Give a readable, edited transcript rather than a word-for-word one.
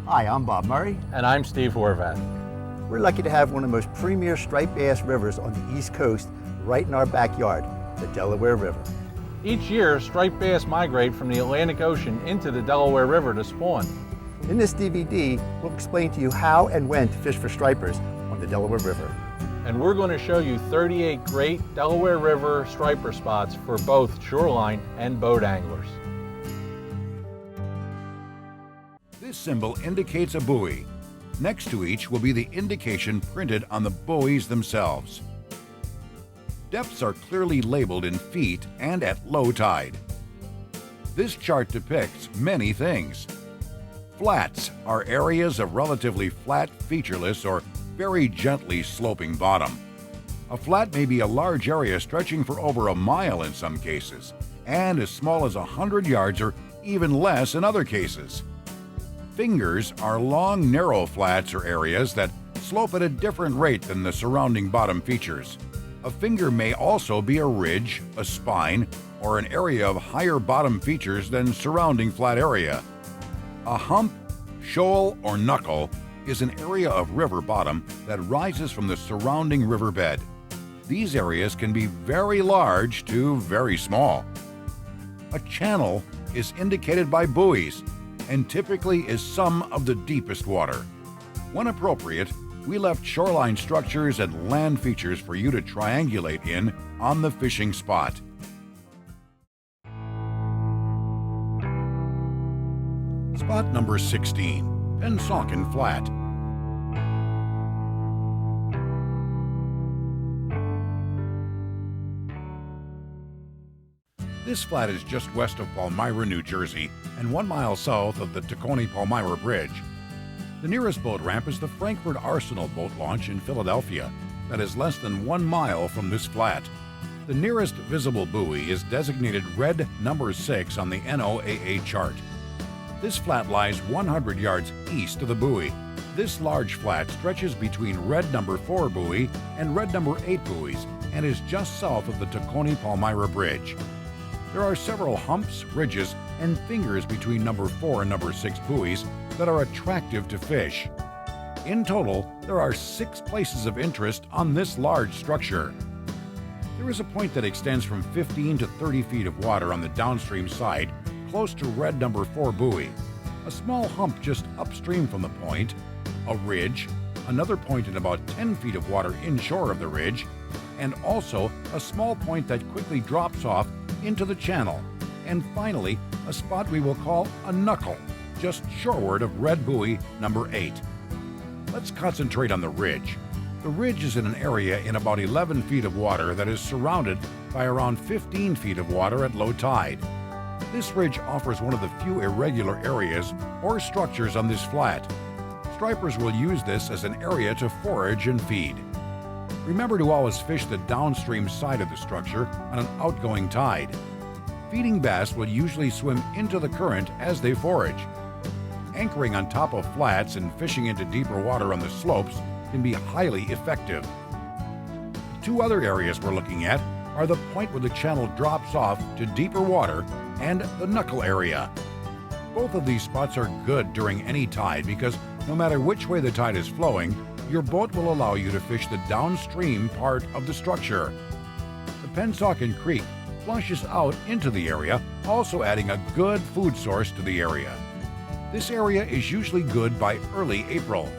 Hi, I'm Bob Murray. And I'm Steve Horvath. We're lucky to have one of the most premier striped bass rivers on the East Coast right in our backyard, the Delaware River. Each year, striped bass migrate from the Atlantic Ocean into the Delaware River to spawn. In this DVD, we'll explain to you how and when to fish for stripers on the Delaware River. And we're going to show you 38 great Delaware River striper spots for both shoreline and boat anglers. This symbol indicates a buoy. Next to each will be the indication printed on the buoys themselves. Depths are clearly labeled in feet and at low tide. This chart depicts many things. Flats are areas of relatively flat, featureless, or very gently sloping bottom. A flat may be a large area stretching for over a mile in some cases, and as small as 100 yards or even less in other cases. Fingers are long, narrow flats or areas that slope at a different rate than the surrounding bottom features. A finger may also be a ridge, a spine, or an area of higher bottom features than surrounding flat area. A hump, shoal, or knuckle is an area of river bottom that rises from the surrounding riverbed. These areas can be very large to very small. A channel is indicated by buoys and typically is some of the deepest water. When appropriate, we left shoreline structures and land features for you to triangulate in on the fishing spot. Spot number 16, Pensauken Flat. This flat is just west of Palmyra, New Jersey, and 1 mile south of the Tacony-Palmyra Bridge. The nearest boat ramp is the Frankfurt Arsenal boat launch in Philadelphia, that is less than 1 mile from this flat. The nearest visible buoy is designated red number 6 on the NOAA chart. This flat lies 100 yards east of the buoy. This large flat stretches between red number 4 buoy and red number 8 buoys and is just south of the Tacony-Palmyra Bridge. There are several humps, ridges, and fingers between number 4 and number 6 buoys that are attractive to fish. In total, there are 6 places of interest on this large structure. There is a point that extends from 15 to 30 feet of water on the downstream side, close to red number 4 buoy, a small hump just upstream from the point, a ridge, another point in about 10 feet of water inshore of the ridge, and also a small point that quickly drops off into the channel, and finally a spot we will call a knuckle, just shoreward of red buoy number 8. Let's concentrate on the ridge. The ridge is in an area in about 11 feet of water that is surrounded by around 15 feet of water at low tide. This ridge offers one of the few irregular areas or structures on this flat. Stripers will use this as an area to forage and feed. Remember to always fish the downstream side of the structure on an outgoing tide. Feeding bass will usually swim into the current as they forage. Anchoring on top of flats and fishing into deeper water on the slopes can be highly effective. The 2 other areas we're looking at are the point where the channel drops off to deeper water and the knuckle area. Both of these spots are good during any tide because no matter which way the tide is flowing, your boat will allow you to fish the downstream part of the structure. The Pensauken Creek flushes out into the area, also adding a good food source to the area. This area is usually good by early April.